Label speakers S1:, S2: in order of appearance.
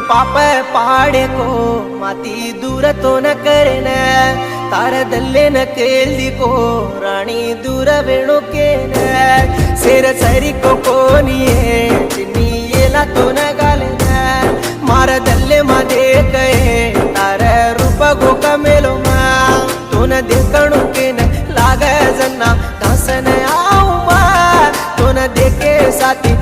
S1: पाप पाड़े को माती दूर तो न करना तार दल्ले न केली को राणी दूर वेणु के न शेर सरी को कोनी है चिन्नी येला तो न गालना मार दल्ले मा देख तार रूप गो कमेलो मा तो न देखणु के न लाग जना दासन आऊ मा तो न देखे साथी